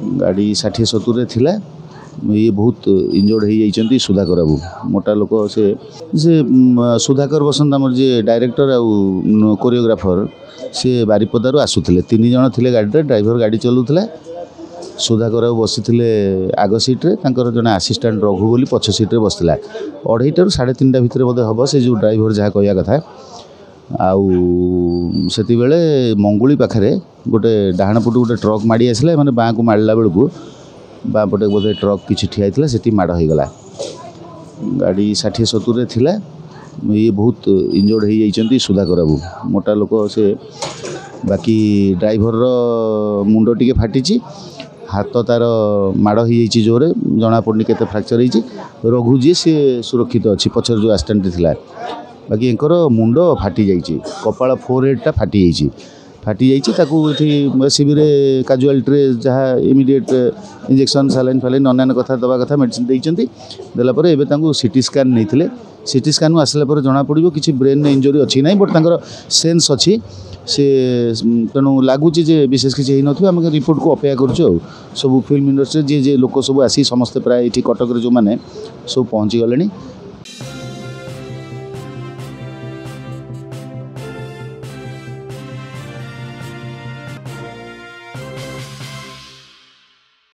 गाड़ी 60-70 थिला ये बहुत इंजोर्ड हो जाइए सुधाकर बाबू मोटा लोक से सुधाकर बसंत आमर जी डायरेक्टर आउ कोरियोग्राफर सी बारिपदारू आसुले 3 जन थे गाड़ी ड्राइवर गाड़ी चलाऊला सुधाकर बाबू बसी आग सीट्रे जड़े आसीस्टाट रघु बोली पछ सीट्रे बसला 2:30 ରୁ 3:30 भितर बोधे हम से जो ड्राइवर जहाँ कह कथा आती बेले मंगुली पाखे गोटे डाण पटू गोटे ट्रक माड़ी आसला मैंने बाँ को मारला बेलू बाँ पटे बोधे ट्रक किसी ठिया से माड़ होगला गाड़ी 60-70 थिला ये बहुत इंजोर्ड हो जाइए सुधाकर बाबू मोटा लोक से बाकी ड्राइवर मुंड टी फाटी हाथ तार माड़ हो जाइए जोरे जना पड़नी के फ्रैक्चर हो रघु जी सी सुरक्षित अच्छी पचर जो एक्सीडेंट थिला बाकी एंकर मुंड फाटी जाइए कपाल फोरहेडटा फाटी जाइए शिविर काजुआलिटी जहाँ इमिडिएट इंजेक्शन सालाइन फालाइन अन्य कथा दवा कथा मेडिसिन देलापर एवं सीटी स्कान नहीं सीटी स्कान आसला जना पड़ो कि ब्रेन इंजरी अच्छी ना बट तर सेन्स अच्छी से तेणु लगुच विशेष किसी होती आम रिपोर्ट को अपेक्षा करूँ सब फिल्म इंडस्ट्री जी लोक सब आसी समस्ते प्राय ये कटक जो मैंने सब पहुँची गले